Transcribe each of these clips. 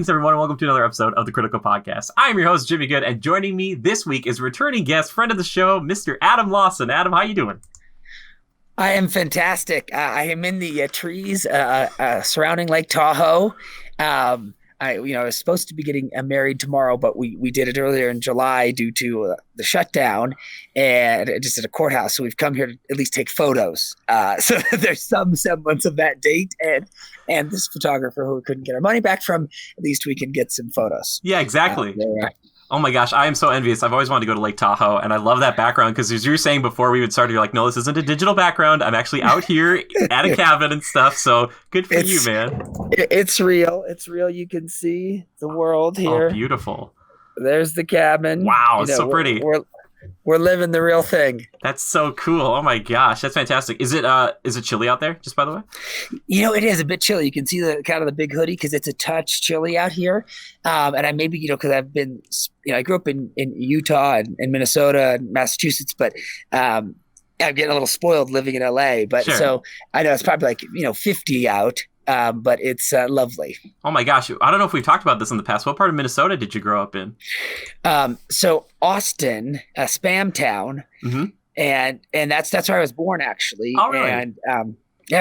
Greetings, everyone, and welcome to another episode of the Critical Podcast. I'm your host, Jimmy Good, and joining me this week is returning guest, friend of the show, Mr. Adam Lawson. Adam, how you doing? I am fantastic. I am in the trees surrounding Lake Tahoe. I was supposed to be getting married tomorrow, but we did it earlier in July due to the shutdown, and just at a courthouse. So we've come here to at least take photos. So there's some semblance of that date, and this photographer who we couldn't get our money back from, at least we can get some photos. Yeah, exactly. Oh my gosh, I am so envious. I've always wanted to go to Lake Tahoe, and I love that background because as you were saying before we would start, you're like, no, this isn't a digital background. I'm actually out here at a cabin and stuff, so good for you, man. It's real. It's real. You can see the world here. Oh, beautiful. There's the cabin. Wow, it's so pretty. We're living the real thing. That's so cool. Oh my gosh, that's fantastic. Is it chilly out there, just by the way? It is a bit chilly. You can see the kind of the big hoodie because it's a touch chilly out here. And I maybe, because I've been, I grew up in Utah and Minnesota and Massachusetts, but I'm getting a little spoiled living in LA. But Sure. So I know it's probably 50 out. But it's lovely. Oh my gosh. I don't know if we've talked about this in the past. What part of Minnesota did you grow up in? So Austin, Spam Town, Mm-hmm. and that's where I was born actually. All right. And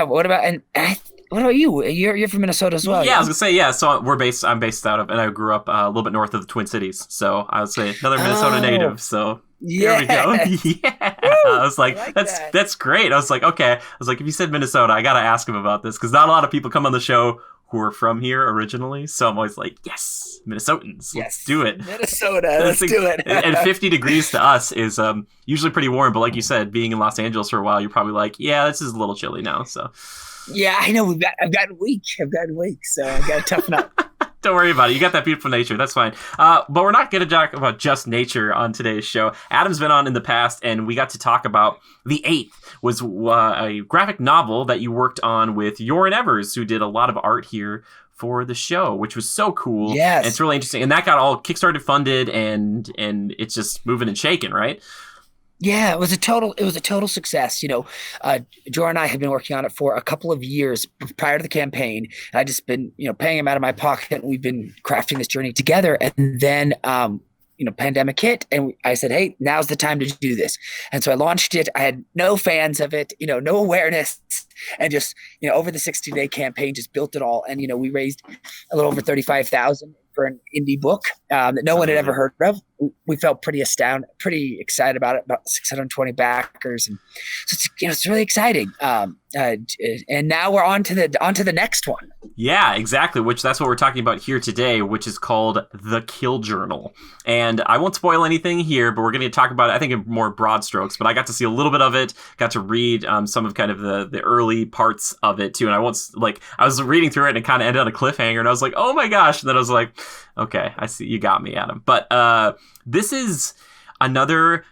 what about you? You're from Minnesota as well. Yeah, I was gonna say, yeah. So I'm based out of, and I grew up a little bit north of the Twin Cities. So I would say another Minnesota native. So yeah. there we go. Yeah. I was like, that's great. I was like, okay. I was like, if you said Minnesota, I gotta ask him about this because not a lot of people come on the show who are from here originally. So I'm always like, yes, Minnesotans, let's do it. Minnesota, let's do it. And 50 degrees to us is usually pretty warm. But like you said, being in Los Angeles for a while, you're probably like, yeah, this is a little chilly now. So yeah, I know. I've gotten weak. So I've got to toughen up. Don't worry about it. You got that beautiful nature. That's fine. But we're not going to talk about just nature on today's show. Adam's been on in the past, and we got to talk about The Eighth, was a graphic novel that you worked on with Yoren Evers, who did a lot of art here for the show, which was so cool. Yes. And it's really interesting. And that got all Kickstarter funded, and it's just moving and shaking, right? Yeah, it was a total success. Jor and I had been working on it for a couple of years prior to the campaign. I just been, paying him out of my pocket, and we've been crafting this journey together. And then, pandemic hit, and I said, hey, now's the time to do this. And so I launched it. I had no fans of it, no awareness, and just, over the 60-day campaign, just built it all. And, we raised a little over $35,000 for an indie book that no one had ever heard of. We felt pretty excited about it. About 620 backers, and so it's really exciting. And now we're on to the next one. Yeah, exactly. That's what we're talking about here today, which is called The Kill Journal. And I won't spoil anything here, but we're going to talk about it, I think, in more broad strokes. But I got to see a little bit of it, got to read some of kind of the early parts of it too. And I was reading through it, and it kind of ended on a cliffhanger, and I was like, oh my gosh. And then I was like, okay, I see, you got me, Adam. But this is another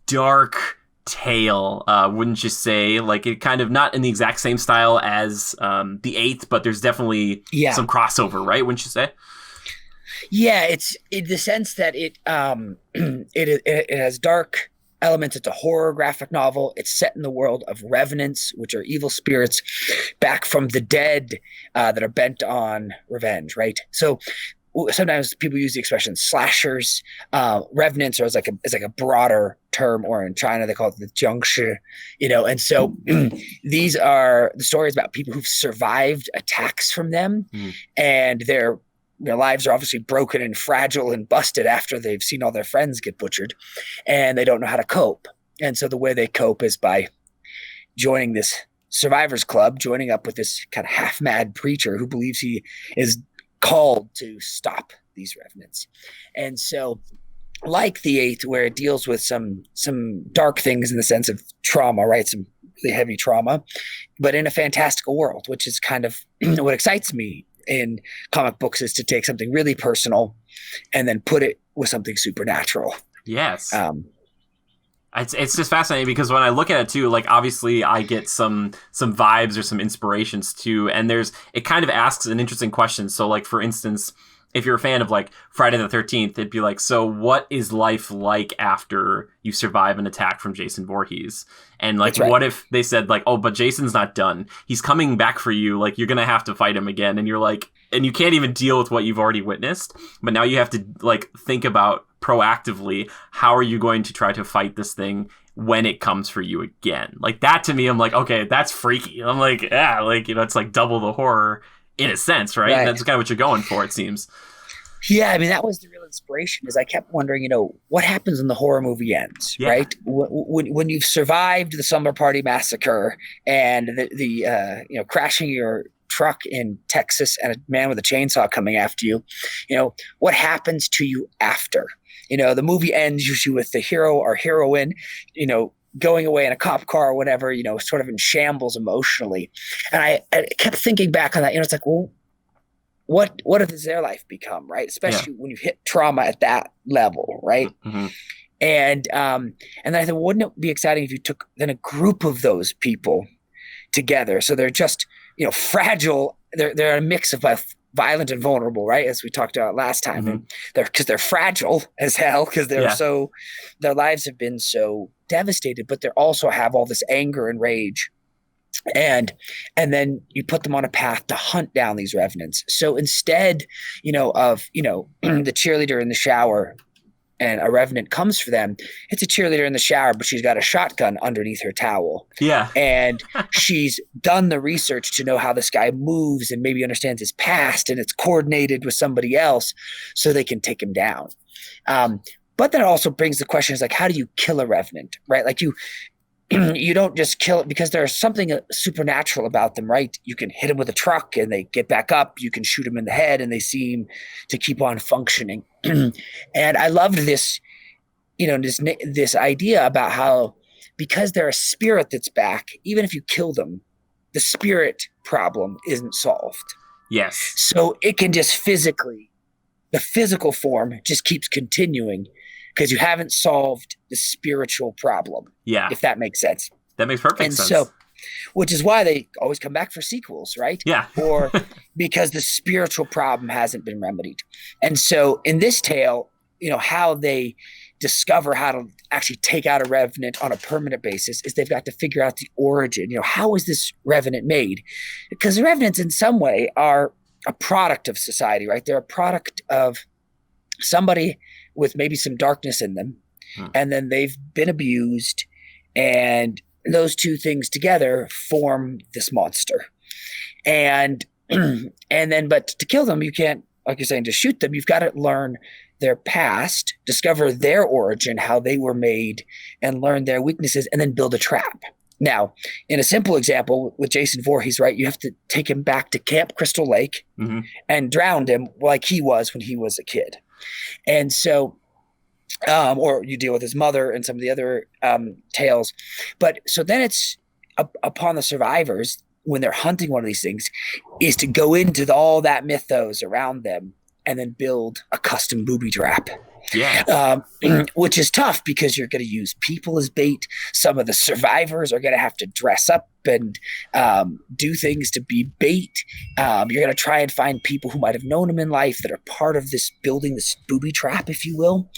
dark tale, wouldn't you say? Like, it kind of not in the exact same style as The Eighth, but there's definitely some crossover, right? Wouldn't you say? Yeah, it's in the sense that it has dark elements. It's a horror graphic novel. It's set in the world of revenants, which are evil spirits back from the dead that are bent on revenge, right? So sometimes people use the expression slashers. Revenants are like a broader term, or in China they call it the jiangshi, and so these are the stories about people who've survived attacks from them, and their lives are obviously broken and fragile and busted after they've seen all their friends get butchered, and they don't know how to cope. And so the way they cope is by joining this survivors club, joining up with this kind of half-mad preacher who believes he is called to stop these revenants. And so, like The Eighth, where it deals with some dark things in the sense of trauma, right? Some really heavy trauma, but in a fantastical world, which is kind of what excites me in comic books, is to take something really personal and then put it with something supernatural. Yes. It's just fascinating because when I look at it too, like obviously I get some vibes or some inspirations too, and it kind of asks an interesting question. So like, for instance, if you're a fan of like Friday the 13th, it'd be like, so what is life like after you survive an attack from Jason Voorhees? And like, what if they said like, oh, but Jason's not done. He's coming back for you. Like, you're going to have to fight him again. And you're like, and you can't even deal with what you've already witnessed. But now you have to like think about proactively, how are you going to try to fight this thing when it comes for you again? Like that to me, I'm like, okay, that's freaky. I'm like, yeah, like, you know, it's like double the horror in a sense, right? And that's kind of what you're going for, it seems. Yeah, I mean, that was the real inspiration. Is I kept wondering, you know, what happens when the horror movie ends, right? When you've survived the Summer Party massacre and the you know, crashing your truck in Texas and a man with a chainsaw coming after you, you know, what happens to you after? You know, the movie ends usually with the hero or heroine, you know, going away in a cop car or whatever, you know, sort of in shambles emotionally. And I kept thinking back on that. You know, it's like, well, what does their life become, right? Especially when you hit trauma at that level, right? Mm-hmm. And then I thought, wouldn't it be exciting if you took then a group of those people together? So they're just, you know, fragile. They're a mix of both violent and vulnerable, right? As we talked about last time, Mm-hmm. and they're fragile as hell because they're so, their lives have been so devastated, but they also have all this anger and rage. And then you put them on a path to hunt down these revenants. So instead, you know, of, you know, the cheerleader in the shower and a revenant comes for them, it's a cheerleader in the shower, but she's got a shotgun underneath her towel. Yeah. And she's done the research to know how this guy moves and maybe understands his past, and it's coordinated with somebody else so they can take him down. But that also brings the question is like, how do you kill a revenant, right? Like you don't just kill it because there's something supernatural about them, right? You can hit them with a truck and they get back up. You can shoot them in the head and they seem to keep on functioning. And I loved this, you know, this idea about how because they're a spirit that's back, even if you kill them, the spirit problem isn't solved. Yes. So it can just the physical form just keeps continuing because you haven't solved the spiritual problem. Yeah. If that makes sense. That makes perfect sense. And so, which is why they always come back for sequels, right? Yeah. Or because the spiritual problem hasn't been remedied. And so in this tale, you know, how they discover how to actually take out a revenant on a permanent basis is they've got to figure out the origin. You know, how is this revenant made? Because the revenants in some way are a product of society, right? They're a product of somebody with maybe some darkness in them, and then they've been abused, and those two things together form this monster. And then, but to kill them, you can't, like you're saying, to shoot them, you've got to learn their past, discover their origin, how they were made, and learn their weaknesses, and then build a trap. Now, in a simple example with Jason Voorhees, right, you have to take him back to Camp Crystal Lake and drown him like he was when he was a kid. And so, or you deal with his mother and some of the other tales. But so then it's upon the survivors when they're hunting one of these things is to go into all that mythos around them and then build a custom booby trap. Yeah. Which is tough because you're going to use people as bait. Some of the survivors are going to have to dress up and do things to be bait. You're going to try and find people who might have known him in life that are part of this building this booby trap, if you will.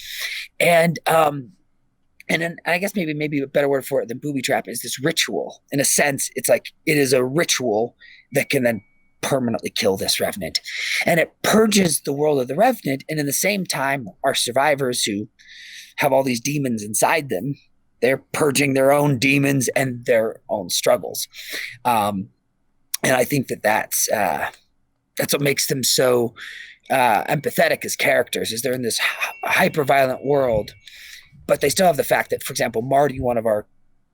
And then I guess maybe a better word for it than booby trap is this ritual. In a sense, it's like it is a ritual that can then permanently kill this revenant, and it purges the world of the revenant. And in the same time, our survivors who have all these demons inside them, they're purging their own demons and their own struggles. And I think that's what makes them so empathetic as characters, is they're in this hyper violent world, but they still have the fact that, for example, Marty, one of our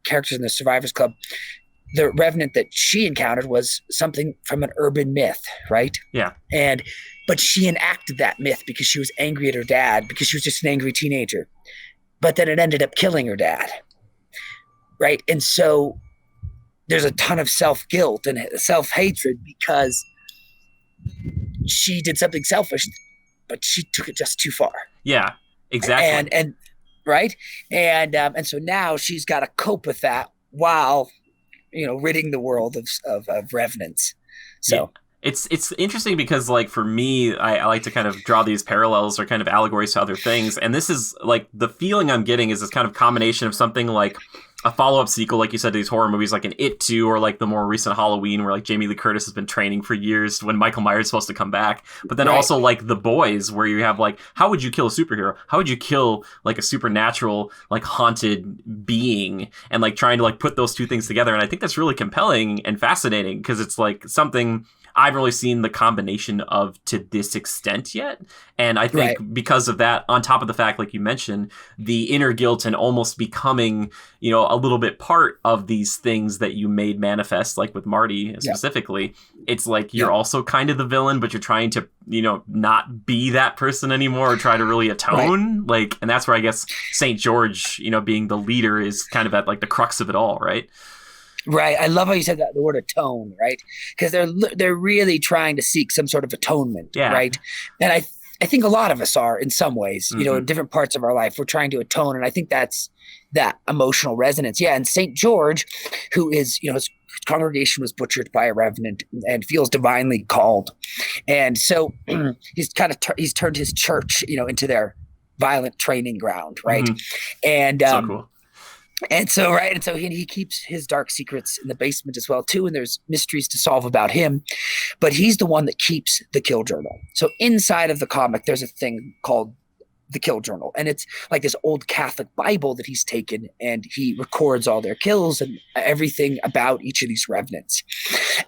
characters in the Survivors Club, the revenant that she encountered was something from an urban myth, right? Yeah. But she enacted that myth because she was angry at her dad, because she was just an angry teenager. But then it ended up killing her dad, right? And so there's a ton of self-guilt and self-hatred because she did something selfish, but she took it just too far. Yeah, exactly. And right? And so now she's got to cope with that while, you know, ridding the world of revenants. So yeah. It's interesting because, like, for me, I like to kind of draw these parallels or kind of allegories to other things. And this is, like, the feeling I'm getting is this kind of combination of something like a follow-up sequel, like you said, to these horror movies, like an It 2, or like the more recent Halloween, where like Jamie Lee Curtis has been training for years when Michael Myers is supposed to come back. But then also like The Boys, where you have like, how would you kill a superhero? How would you kill like a supernatural, like haunted being? And like trying to like put those two things together. And I think that's really compelling and fascinating, because it's like something I haven't really seen the combination of to this extent yet. And I think because of that, on top of the fact, like you mentioned, the inner guilt and almost becoming, you know, a little bit part of these things that you made manifest, like with Marty specifically, it's like you're also kind of the villain, but you're trying to, you know, not be that person anymore, or try to really atone. Like, and that's where I guess St. George, you know, being the leader is kind of at like the crux of it all, right? Right. I love how you said that, the word atone, right? Because they're really trying to seek some sort of atonement, right? And I think a lot of us are in some ways, you know, in different parts of our life, we're trying to atone. And I think that's that emotional resonance. Yeah. And St. George, who is, you know, his congregation was butchered by a revenant and feels divinely called. And so he's kind of, he's turned his church, you know, into their violent training ground, right? And so cool. And so, and so he keeps his dark secrets in the basement as well, too. And there's mysteries to solve about him, but he's the one that keeps the kill journal. So inside of the comic, there's a thing called the kill journal. And it's like this old Catholic Bible that he's taken, and he records all their kills and everything about each of these revenants.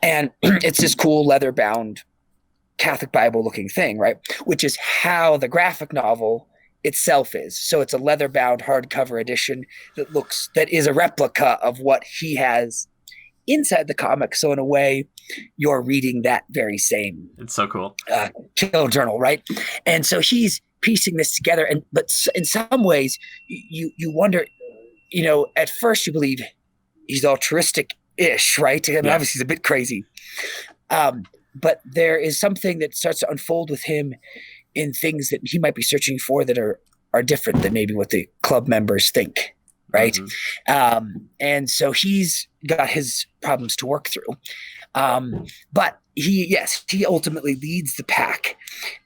And it's this cool leather bound Catholic Bible looking thing, right? Which is how the graphic novel itself is. So it's a leather-bound hardcover edition that is a replica of what he has inside the comic. So in a way, you're reading that very same. It's so cool. Kill journal, right? And so he's piecing this together. But in some ways, you wonder, you know, at first you believe he's altruistic-ish, right? I mean, obviously he's a bit crazy. But there is something that starts to unfold with him in things that he might be searching for that are different than maybe what the club members think, right? And so he's got his problems to work through. But he ultimately leads the pack.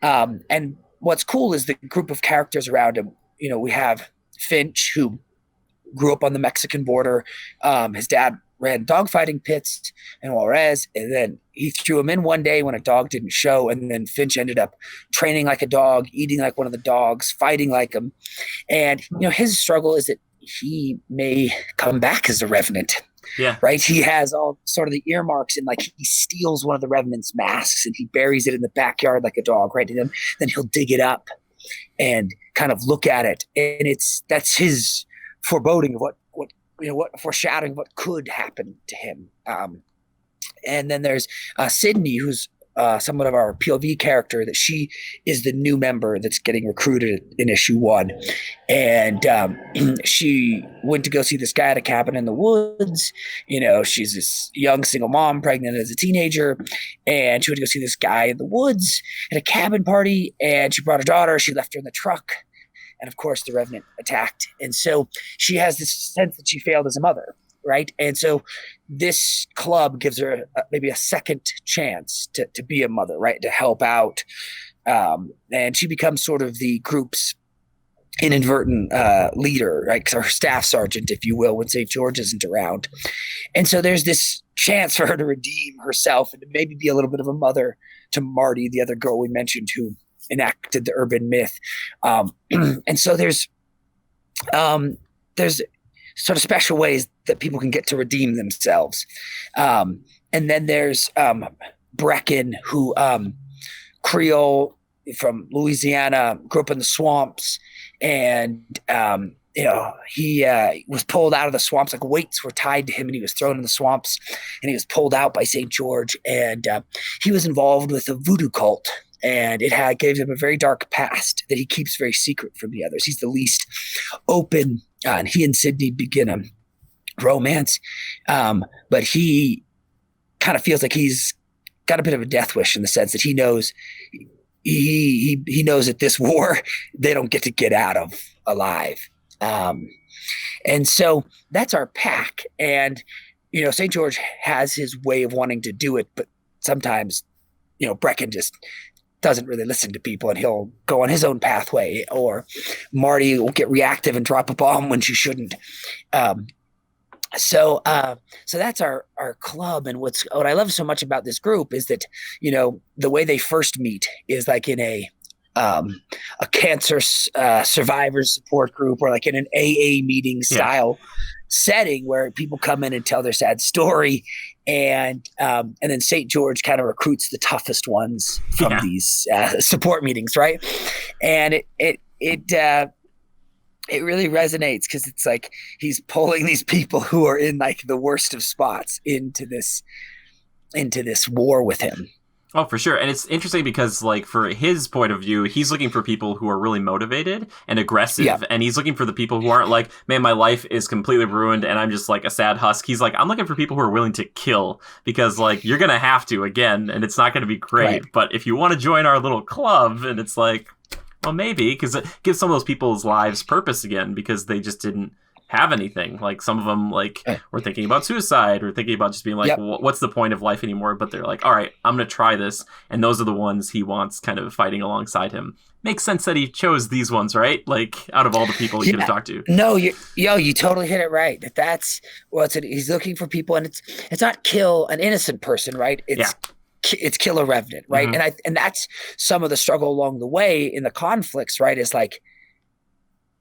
And what's cool is the group of characters around him. You know, we have Finch, who grew up on the Mexican border. His dad ran dogfighting pits in Juarez, and then he threw him in one day when a dog didn't show, and then Finch ended up training like a dog, eating like one of the dogs, fighting like him. And, you know, his struggle is that he may come back as a revenant. Right. He has all sort of the earmarks, and like he steals one of the revenant's masks and he buries it in the backyard like a dog, right? And then he'll dig it up and kind of look at it. And that's his foreboding of what foreshadowing what could happen to him. And then there's Sydney, who's somewhat of our POV character, that she is the new member that's getting recruited in issue 1. And she went to go see this guy at a cabin in the woods. You know, she's this young single mom, pregnant as a teenager. And she went to go see this guy in the woods at a cabin party. And she brought her daughter. She left her in the truck. And of course, the revenant attacked. And so she has this sense that she failed as a mother, right? And so this club gives her maybe a second chance to be a mother, right? To help out. And she becomes sort of the group's inadvertent leader, right? Her staff sergeant, if you will, when St. George isn't around. And so there's this chance for her to redeem herself and to maybe be a little bit of a mother to Marty, the other girl we mentioned, who enacted the urban myth. And so there's sort of special ways that people can get to redeem themselves. And then there's Brecken, who Creole from Louisiana, grew up in the swamps, and you know, he was pulled out of the swamps. Like weights were tied to him, and he was thrown in the swamps, and he was pulled out by St. George, and he was involved with a voodoo cult. And it gave him a very dark past that he keeps very secret from the others. He's the least open, and he and Sydney begin a romance. But he kind of feels like he's got a bit of a death wish, in the sense that he knows he knows that this war they don't get out of alive. And so that's our pack. And, you know, St. George has his way of wanting to do it, but sometimes, you know, Brecken just doesn't really listen to people, and he'll go on his own pathway, or Marty will get reactive and drop a bomb when she shouldn't. So that's our club. And what I love so much about this group is that, the way they first meet is like in um, a cancer survivors support group, or like in an AA meeting Yeah. style setting where people come in and tell their sad story, and then St. George kind of recruits the toughest ones from Yeah. these support meetings, right? And it really resonates because it's like he's pulling these people who are in like the worst of spots into this war with him. Oh, for sure. And it's interesting because, like, for his point of view, he's looking for people who are really motivated and Yeah, aggressive. And he's looking for the people who aren't like, man, my life is completely ruined and I'm just like a sad husk. He's like, I'm looking for people who are willing to kill because, like, you're going to have to again, and it's not going to be right. great. But if you want to join our little club, and it's like, well, maybe, because it gives some of those people's lives purpose again because they just didn't have anything. Like some of them, like were thinking about suicide or thinking about just being like, Yep. what's the point of life anymore? But they're like, all right, I'm gonna try this, and those are the ones he wants, kind of fighting alongside him. Makes sense that he chose these ones, right? Like out of all the people he could have Yeah. talked to. No, you totally hit it right. That's what's it. He's looking for people, and it's not kill an innocent person, right? Yeah. It's kill a revenant, right? Mm-hmm. And that's some of the struggle along the way in the conflicts, right? Is like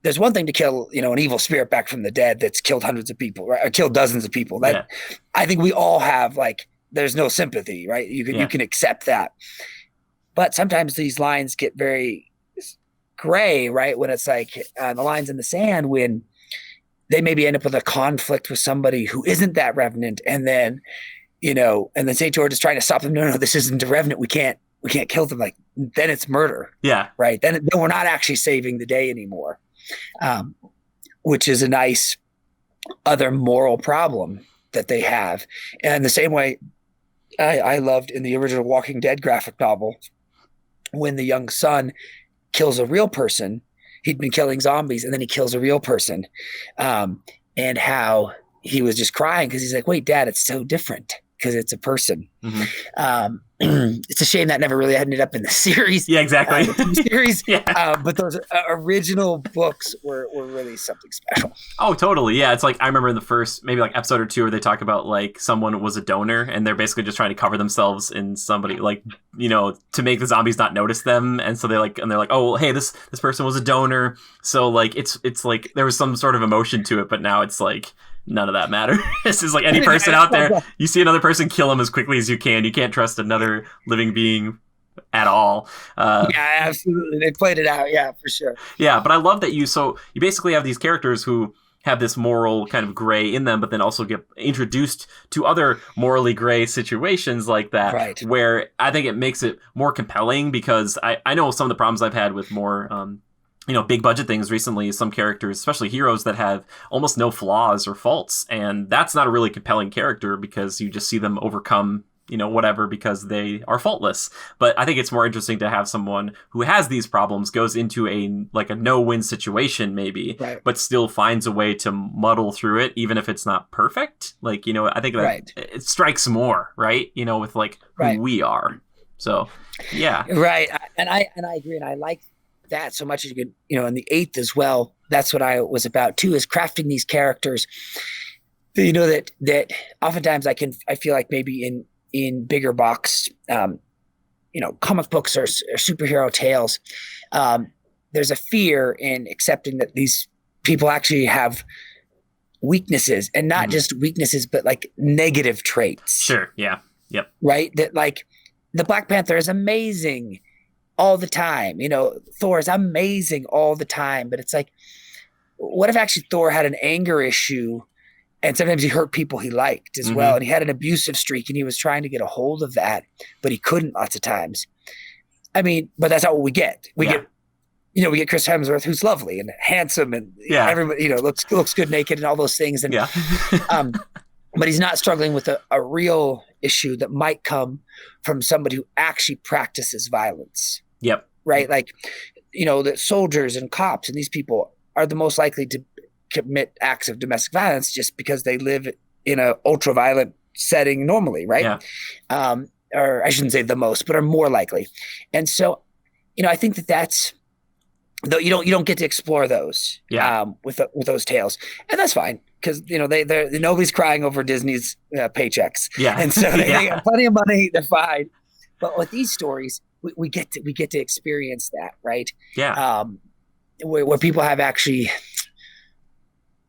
there's one thing to kill, an evil spirit back from the dead that's killed hundreds of people, right? Or killed dozens of people. That Yeah. I think we all have like there's no sympathy, right? You Yeah. can accept that. But sometimes these lines get very gray, right? When it's like the lines in the sand when they maybe end up with a conflict with somebody who isn't that revenant, and then St. George is trying to stop them. No, this isn't a revenant. We can't kill them. Like then it's murder, Yeah. right? Then we're not actually saving the day anymore, which is a nice other moral problem that they have. And the same way I loved in the original Walking Dead graphic novel when the young son kills a real person. He'd been killing zombies, and then he kills a real person, and how he was just crying because he's like, "Wait, Dad, it's so different because it's a person." Mm-hmm. It's a shame that never really ended up in the series. Yeah, exactly. The series, Yeah. but those original books were really something special. Oh, totally. Yeah, it's like I remember in the first maybe like episode or two where they talk about like someone was a donor and they're basically just trying to cover themselves in somebody like to make the zombies not notice them, and so they're like, oh, well, hey, this person was a donor, so like it's like there was some sort of emotion to it, but now it's like none of that matters. This is like any person out there, you see another person, kill them as quickly as you can. You can't trust another living being at all. Yeah, absolutely. They played it out. Yeah, for sure. Yeah, but I love that you basically have these characters who have this moral kind of gray in them, but then also get introduced to other morally gray situations like that, right, where I think it makes it more compelling because I know some of the problems I've had with more big budget things recently, some characters, especially heroes, that have almost no flaws or faults. And that's not a really compelling character because you just see them overcome, whatever, because they are faultless. But I think it's more interesting to have someone who has these problems, goes into a no-win situation maybe, right, but still finds a way to muddle through it, even if it's not perfect. Like, I think that right, it strikes more, right? With like who right, we are. So, yeah. right. And I agree. And I like that so much as you could, in the eighth as well. That's what I was about too, is crafting these characters. That oftentimes I feel like maybe in bigger box, comic books or superhero tales, there's a fear in accepting that these people actually have weaknesses, and not just weaknesses, but like negative traits. Sure. Yeah. Yep. Right. That like the Black Panther is amazing all the time. Thor is amazing all the time, but it's like, what if actually Thor had an anger issue, and sometimes he hurt people he liked as well, and he had an abusive streak, and he was trying to get a hold of that, but he couldn't lots of times. I mean, but that's not what we get. We get Chris Hemsworth, who's lovely and handsome, and everybody looks good naked and all those things, and but he's not struggling with a real issue that might come from somebody who actually practices violence. Yep. Right. Like, the soldiers and cops and these people are the most likely to commit acts of domestic violence just because they live in a ultra violent setting normally. Right. Yeah. Or I shouldn't say the most, but are more likely. And so, I think that's, though you don't get to explore those with those tales, and that's fine. because they nobody's crying over Disney's paychecks, Yeah. and so they Yeah. got plenty of money. They're fine. But with these stories, we get to experience that, right? Yeah. Where people have actually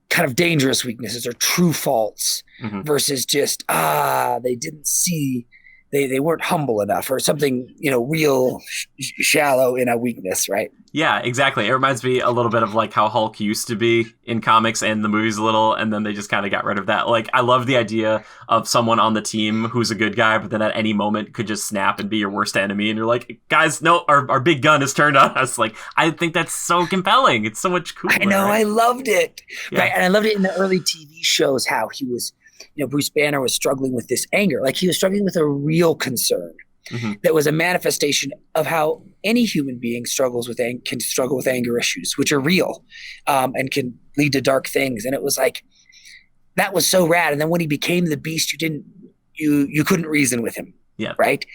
kind of dangerous weaknesses or true faults Mhm. versus just they didn't see, they weren't humble enough or something, real shallow in a weakness, right? Yeah, exactly. It reminds me a little bit of like how Hulk used to be in comics and the movies a little, and then they just kind of got rid of that. Like, I love the idea of someone on the team who's a good guy, but then at any moment could just snap and be your worst enemy, and you're like, guys, no, our big gun is turned on us. Like, I think that's so compelling. It's so much cooler. I know, right? I loved it. Yeah. Right. And I loved it in the early TV shows how he was, Bruce Banner was struggling with this anger. Like he was struggling with a real concern. Mm-hmm. That was a manifestation of how any human being can struggle with anger issues, which are real, and can lead to dark things. And it was like, that was so rad. And then when he became the beast, you couldn't reason with him. Yeah. Right.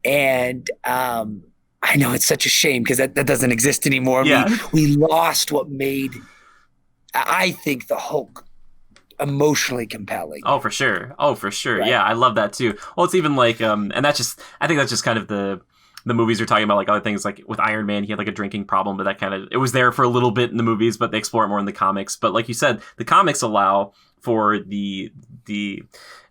And I know it's such a shame because that doesn't exist anymore. Yeah. We lost what made, I think, the Hulk emotionally compelling. Oh, for sure. Right. Yeah, I love that too. Well, it's even like, and I think that's just kind of the movies are talking about, like other things, like with Iron Man, he had like a drinking problem, but that kind of, it was there for a little bit in the movies, but they explore it more in the comics. But like you said, the comics allow for the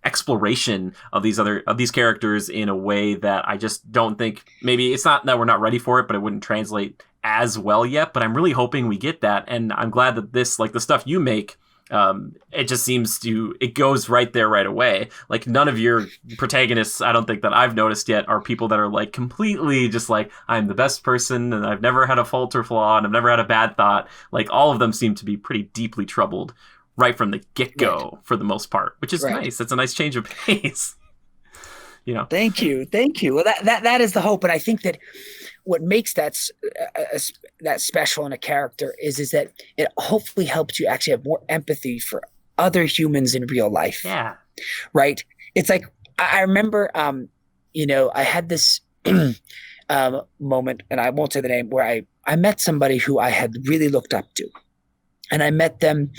exploration of these characters in a way that I just don't think, maybe it's not that we're not ready for it, but it wouldn't translate as well yet. But I'm really hoping we get that, and I'm glad that this, like the stuff you make, it just seems it goes right there right away. Like none of your protagonists, I don't think that I've noticed yet, are people that are like completely just like, I'm the best person and I've never had a fault or flaw and I've never had a bad thought. Like all of them seem to be pretty deeply troubled right from the get-go for the most part, which is nice. It's a nice change of pace. Thank you. Well, that is the hope. And I think that what makes that special in a character is that it hopefully helps you actually have more empathy for other humans in real life. Yeah. Right. It's like, I remember, I had this moment, and I won't say the name, where I met somebody who I had really looked up to, and I met them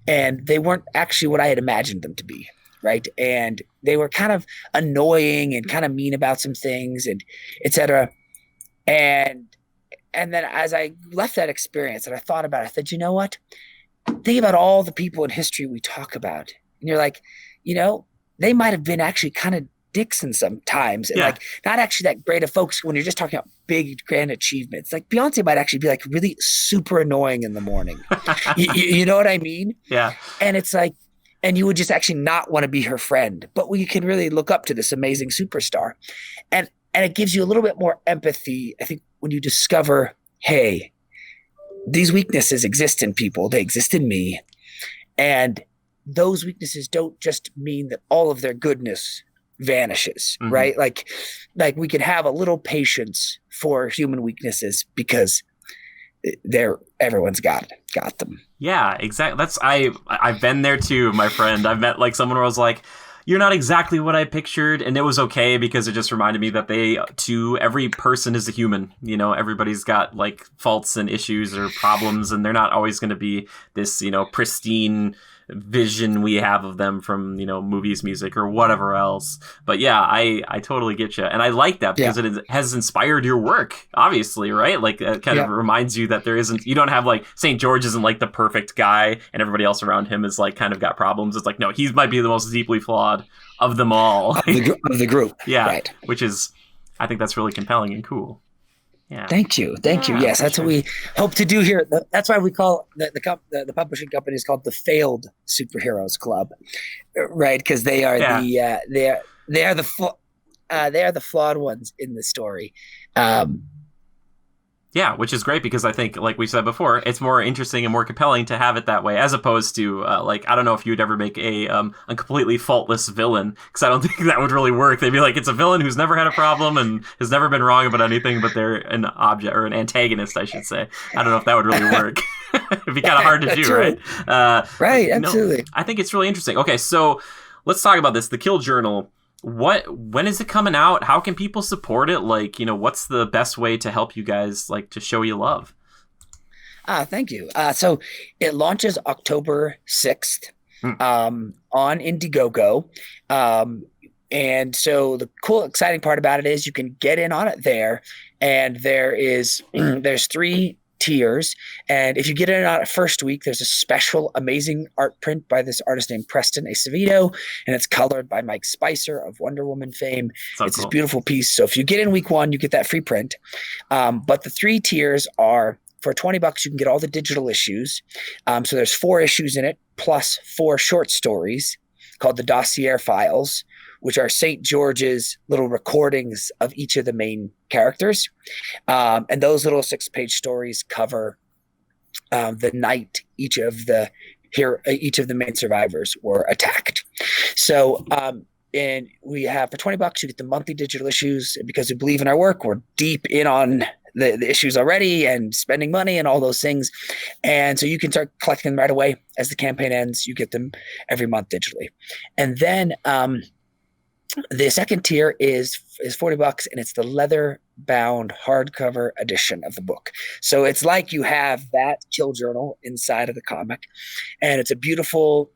and they weren't actually what I had imagined them to be. Right. And they were kind of annoying and kind of mean about some things and et cetera. And then as I left that experience and I thought about it, I said, you know what? Think about all the people in history we talk about. And you're like, they might have been actually kind of dicks in some times. And like not actually that great of folks when you're just talking about big, grand achievements. Like Beyonce might actually be like really super annoying in the morning. you know what I mean? Yeah. And it's like, and you would just actually not want to be her friend, but we can really look up to this amazing superstar. And it gives you a little bit more empathy, I think, when you discover, hey, these weaknesses exist in people. They exist in me. And those weaknesses don't just mean that all of their goodness vanishes, right? Like we can have a little patience for human weaknesses because everyone's got them. Yeah, exactly. I've been there too, my friend. I've met like someone where I was like, you're not exactly what I pictured, and it was okay because it just reminded me that every person is a human. Everybody's got like faults and issues or problems, and they're not always going to be this, pristine vision we have of them from, movies, music, or whatever else. But yeah, I totally get you. And I like that because it has inspired your work, obviously, right? Like it kind of reminds you that you don't have like St. George isn't like the perfect guy and everybody else around him is like kind of got problems. It's like, no, he might be the most deeply flawed of them all. Of the group. Yeah. Right. Which is, I think that's really compelling and cool. Yeah. Thank you. Yes, that's what we hope to do here. That's why we call the publishing company is called the Failed Superheroes Club, right? Because they are the flawed ones in the story. Yeah, which is great because I think, like we said before, it's more interesting and more compelling to have it that way, as opposed to, I don't know if you'd ever make a completely faultless villain, because I don't think that would really work. They'd be like, it's a villain who's never had a problem and has never been wrong about anything, but they're an object, or an antagonist, I should say. I don't know if that would really work. It'd be kind of hard to do, right? Right, absolutely. No, I think it's really interesting. Okay, so let's talk about this, the Kill Journal. When is it coming out? How can people support it? Like, what's the best way to help you guys, like, to show you love? Thank you. So it launches October 6th. Hmm. on Indiegogo. Um, and so the cool, exciting part about it is you can get in on it there, and there's 3 tiers. And if you get in on it first week, there's a special, amazing art print by this artist named Preston Acevedo, and it's colored by Mike Spicer of Wonder Woman fame. So It's this cool. beautiful piece. So if you get in week 1, you get that free print. But the 3 tiers are, for $20, you can get all the digital issues. So there's 4 issues in it, plus 4 short stories called the Dossier Files, which are St. George's little recordings of each of the main characters. And those little 6-page stories cover the night each of the main survivors were attacked. So and we have, for $20, you get the monthly digital issues. Because we believe in our work, we're deep in on the issues already and spending money and all those things. And so you can start collecting them right away. As the campaign ends, you get them every month digitally. And then the second tier is $40, and it's the leather bound hardcover edition of the book. So it's like you have that kill journal inside of the comic, and it's a beautiful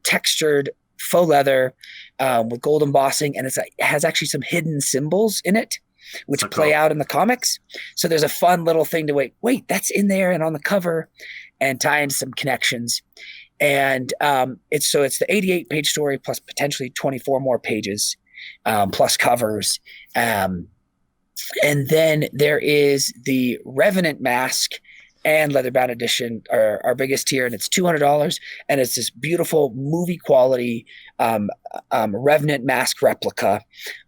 textured faux leather with gold embossing, and it has actually some hidden symbols in it which So play cool. out in the comics. So there's a fun little thing to wait, that's in there and on the cover, and tie into some connections. And it's the 88-page story plus potentially 24 more pages, plus covers. And then there is the Revenant Mask and leatherbound edition, our biggest tier, and it's $200. And it's this beautiful movie quality Revenant Mask replica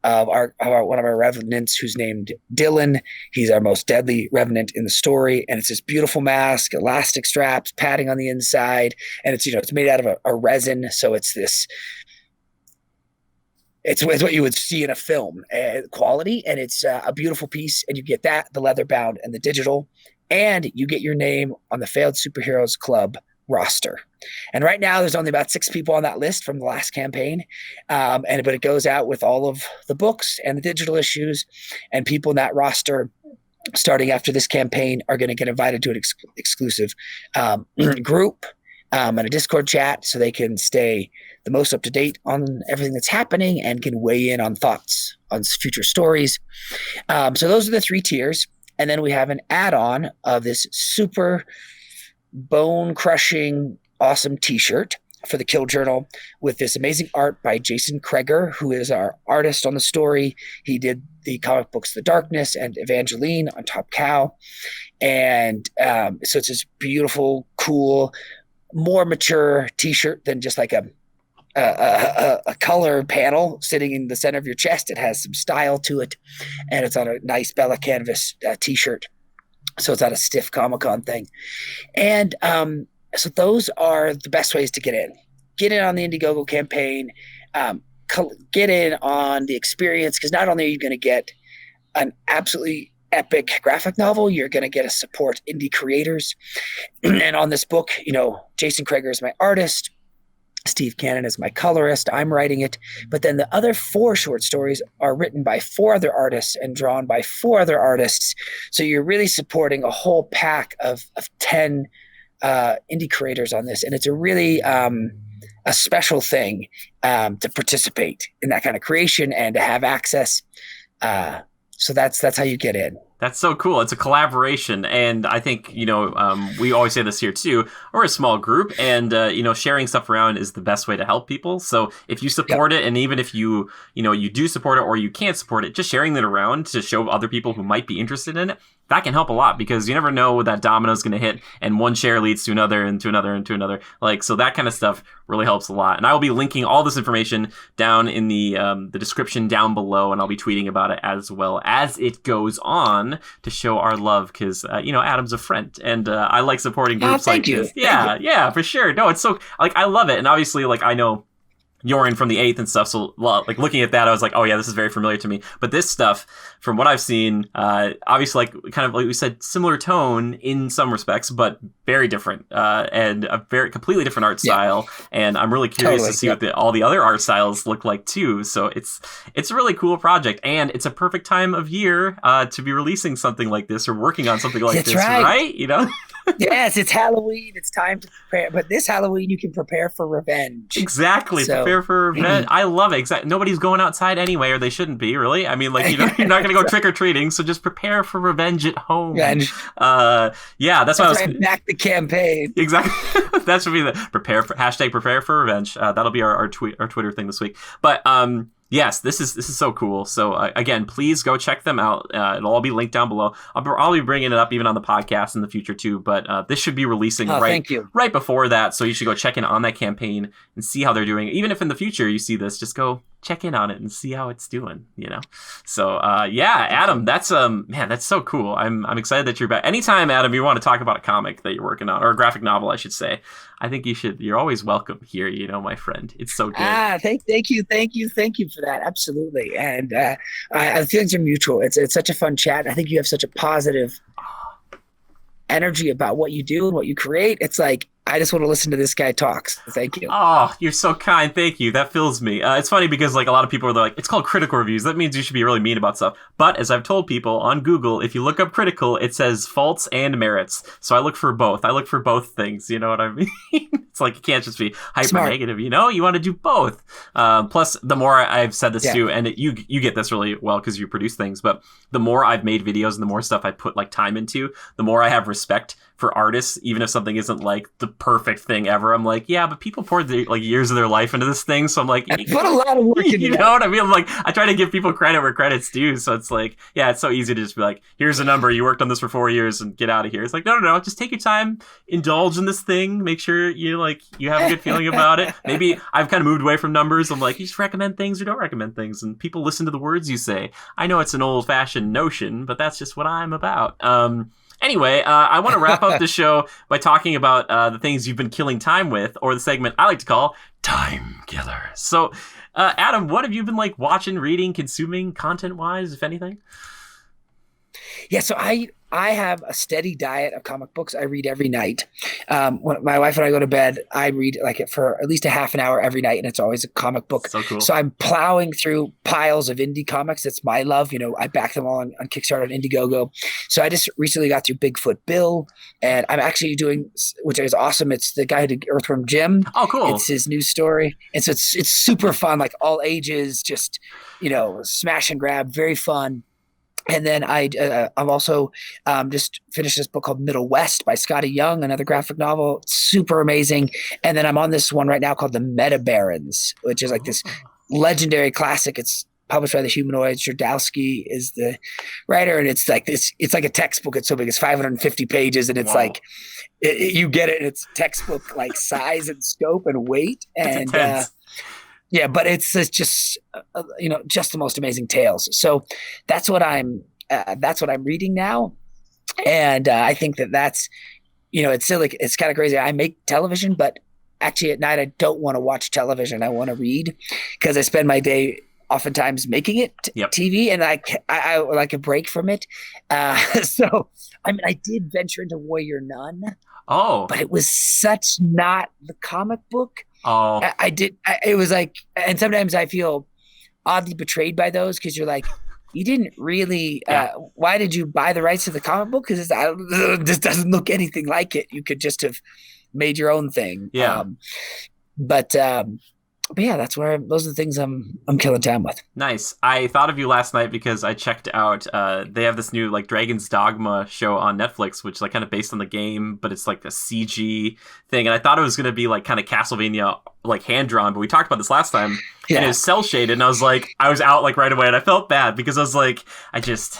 of one of our Revenants, who's named Dylan. He's our most deadly Revenant in the story, and it's this beautiful mask, elastic straps, padding on the inside, and it's made out of a resin, so it's what you would see in a film quality, and it's a beautiful piece. And you get that, the leather bound and the digital, and you get your name on the Failed Superheroes Club roster. And right now, there's only about 6 people on that list from the last campaign, but it goes out with all of the books and the digital issues. And people in that roster, starting after this campaign, are going to get invited to an exclusive group and a Discord chat, so they can stay the most up to date on everything that's happening and can weigh in on thoughts on future stories. So those are the 3 tiers. And then we have an add-on of this super bone-crushing, awesome T-shirt for the Kill Journal with this amazing art by Jason Kreger, who is our artist on the story. He did the comic books The Darkness and Evangeline on Top Cow. And so it's this beautiful, cool, more mature T-shirt than just like a color panel sitting in the center of your chest. It has some style to it, and it's on a nice Bella Canvas T-shirt. So it's not a stiff Comic-Con thing. And so those are the best ways to get in. Get in on the Indiegogo campaign. Get in on the experience, because not only are you going to get an absolutely epic graphic novel, you're going to get to support indie creators. And on this book, Jason Kreger is my artist. Steve Cannon is my colorist. I'm writing it. But then the other 4 short stories are written by 4 other artists and drawn by 4 other artists. So you're really supporting a whole pack of 10 indie creators on this. And it's a really a special thing to participate in that kind of creation and to have access. So that's how you get in. That's so cool. It's a collaboration. And I think, we always say this here too. We're a small group, and, sharing stuff around is the best way to help people. So if you support it, and even if you do support it or you can't support it, just sharing it around to show other people who might be interested in it, that can help a lot, because you never know what that domino is going to hit, and one share leads to another and to another and to another. So that kind of stuff really helps a lot. And I will be linking all this information down in the description down below, and I'll be tweeting about it as well as it goes on to show our love, because Adam's a friend, and I like supporting groups like this. Yeah, for sure. No, it's so I love it, and obviously I know Yorin from the 8th and stuff, so looking at that, I was like, oh yeah, this is very familiar to me. But this stuff, from what I've seen, obviously kind of like we said, similar tone in some respects, but very different, and a very completely different art style. And I'm really curious to see what all the other art styles look like too. So it's a really cool project, and it's a perfect time of year to be releasing something like this or working on something like this, right? Yes, it's Halloween. It's time to prepare. But this Halloween, you can prepare for revenge. Exactly. So, Prepare for revenge. I love it. Exactly. Nobody's going outside anyway, or they shouldn't be, really. I mean, like, you're not going to go trick or treating, so just prepare for revenge at home. revenge. Yeah, that's what I was. Right, back the campaign. Exactly. That should be the prepare for revenge. That'll be our Twitter thing this week. But yes, this is so cool. So again, please go check them out. It'll all be linked down below. I'll be bringing it up even on the podcast in the future too. But this should be releasing right before that. So you should go check in on that campaign and see how they're doing. Even if in the future you see this, just go check in on it and see how it's doing. So yeah, Adam, that's man, that's so cool. I'm excited that you're back. Anytime, Adam, you want to talk about a comic that you're working on, or a graphic novel, I should say, I think you're always welcome here, my friend. It's so good. Thank you for that. Absolutely. And the feelings are mutual. It's such a fun chat. I think you have such a positive energy about what you do and what you create. It's like, I just want to listen to this guy talk. So thank you. Oh, you're so kind. Thank you. That fills me. It's funny because like a lot of people are like, it's called critical reviews. That means you should be really mean about stuff. But as I've told people on Google, if you look up critical, it says faults and merits. So I look for both. I look for both things. You know what I mean? It's like, it can't just be hyper Smart. negative. You want to do both. Plus, the more I've said this too, and you get this really well because you produce things. But the more I've made videos and the more stuff I put like time into, the more I have respect for artists, even if something isn't like the perfect thing ever. I'm like, yeah, but people poured like years of their life into this thing, so I'm like, I put a lot of work into you know what I mean? I'm like, I try to give people credit where credit's due. So it's like, yeah, it's so easy to just be like, here's a number, you worked on this for 4 years and get out of here. It's like, no, just take your time, indulge in this thing, make sure you have a good feeling about it. Maybe I've kind of moved away from numbers. I'm like, you just recommend things or don't recommend things, and people listen to the words you say. I know it's an old-fashioned notion, but that's just what I'm about. Anyway, I want to wrap up the show by talking about the things you've been killing time with, or the segment I like to call Time Killer. So, Adam, what have you been like watching, reading, consuming, content-wise, if anything? Yeah, so I have a steady diet of comic books. I read every night. When my wife and I go to bed, I read like for at least a half an hour every night, and it's always a comic book. So cool. So I'm plowing through piles of indie comics. That's my love. I back them all on Kickstarter and Indiegogo. So I just recently got through Bigfoot Bill, and I'm actually doing, which is awesome. It's the guy who did Earthworm Jim. Oh, cool. It's his new story. And so it's super fun, like all ages, just, smash and grab, very fun. And then I've also just finished this book called Middle West by Scotty Young, another graphic novel, super amazing. And then I'm on this one right now called The Meta Barons, which is like this legendary classic. It's published by the Humanoids. Jodorowsky is the writer, and it's like this. It's like a textbook. It's so big. It's 550 pages, and it's like you get it. And it's textbook like size and scope and weight, and yeah, but it's just just the most amazing tales. So that's what I'm reading now, and I think that's it's silly. It's kind of crazy. I make television, but actually at night I don't want to watch television. I want to read because I spend my day oftentimes making it TV, and I like a break from it. So I did venture into Warrior Nun. Oh, but it was such not the comic book. Oh, I did. It was like, and sometimes I feel oddly betrayed by those because you're like, you didn't really. Why did you buy the rights to the comic book? Because this doesn't look anything like it. You could just have made your own thing. Yeah. But yeah, those are the things I'm killing time with. Nice. I thought of you last night because I checked out, they have this new like Dragon's Dogma show on Netflix, which is like kind of based on the game, but it's like a CG thing. And I thought it was going to be like kind of Castlevania, like hand drawn, but we talked about this last time. Yeah. And it was cell shaded, and I was out like right away, and I felt bad because I was like, I just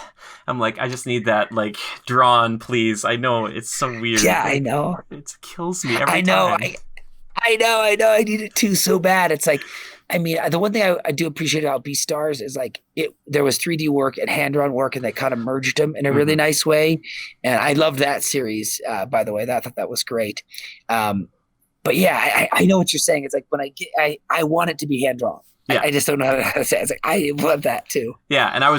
need that like drawn, please. I know it's so weird. Yeah, I know. It kills me every time. I know. I need it too so bad. It's like, the one thing I do appreciate about Beastars is like there was 3D work and hand-drawn work, and they kind of merged them in a really nice way. And I loved that series, by the way. I thought that was great. But yeah, I know what you're saying. It's like when I want it to be hand-drawn. Yeah. I just don't know how to say it. It's like, I love that too. Yeah, and I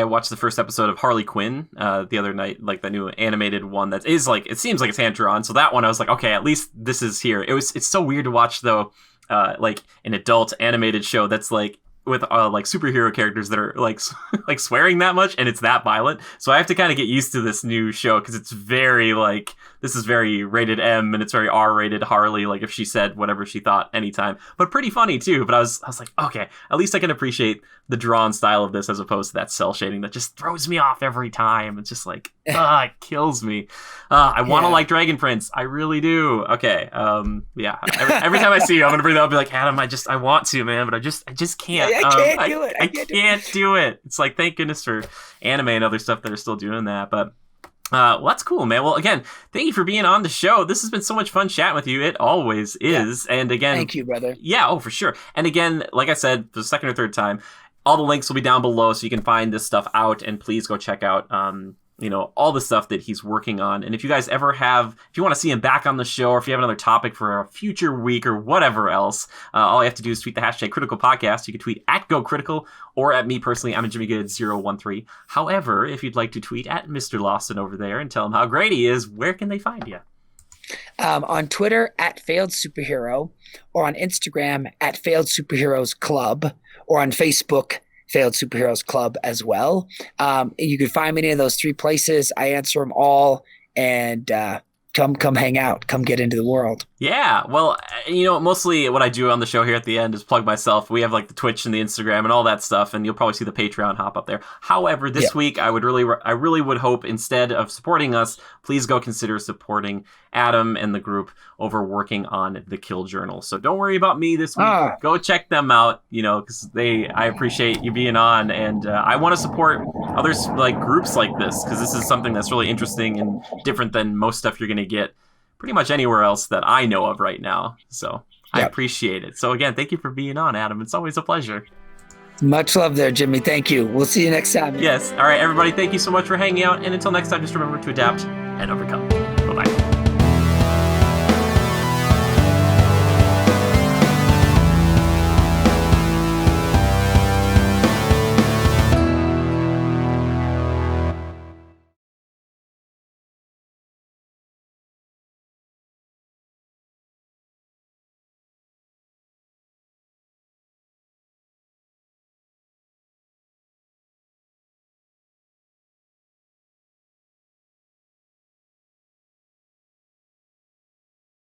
watched the first episode of Harley Quinn the other night, like the new animated one that is like, it seems like it's hand drawn. So that one I was like, okay, at least this is here. It's so weird to watch though, like an adult animated show that's like with like superhero characters that are like like swearing that much and it's that violent. So I have to kind of get used to this new show because it's very like this is very rated M and it's very R-rated Harley. Like if she said whatever she thought anytime, but pretty funny too. But I was like, okay, at least I can appreciate the drawn style of this as opposed to that cell shading that just throws me off every time. It's just like it kills me. I want to like Dragon Prince. I really do. Okay. Yeah. Every time I see you, I'm gonna bring that up. And be like, Adam, I want to, man, but I just can't. I can't do it. I can't do it. It's like, thank goodness for anime and other stuff that are still doing that. But well, that's cool, man. Well, again, thank you for being on the show. This has been so much fun chatting with you. It always is. Yeah. And again, thank you, brother. Yeah. Oh, for sure. And again, like I said, the second or third time, all the links will be down below so you can find this stuff out. And please go check out all the stuff that he's working on. And if you guys ever if you want to see him back on the show, or if you have another topic for a future week or whatever else, all you have to do is tweet the hashtag Critical Podcast. You can tweet at GoCritical or at me personally. I'm at JimmyGood013. However, if you'd like to tweet at Mr. Lawson over there and tell him how great he is, where can they find you? On Twitter at Failed Superhero, or on Instagram at Failed Superheroes Club, or on Facebook Failed Superheroes Club as well. You can find me in any of those three places. I answer them all, and come hang out. Come get into the world. Yeah, well, mostly what I do on the show here at the end is plug myself. We have like the Twitch and the Instagram and all that stuff, and you'll probably see the Patreon hop up there. However, this week I really would hope, instead of supporting us, please go consider supporting Adam and the group over working on the Kill Journal. So don't worry about me this week. Go check them out, because I appreciate you being on, and I want to support others like groups like this, because this is something that's really interesting and different than most stuff you're going to get pretty much anywhere else that I know of right now. So I appreciate it. So again, thank you for being on, Adam. It's always a pleasure. Much love there, Jimmy. Thank you. We'll see you next time. Yes. All right, everybody. Thank you so much for hanging out. And until next time, just remember to adapt and overcome.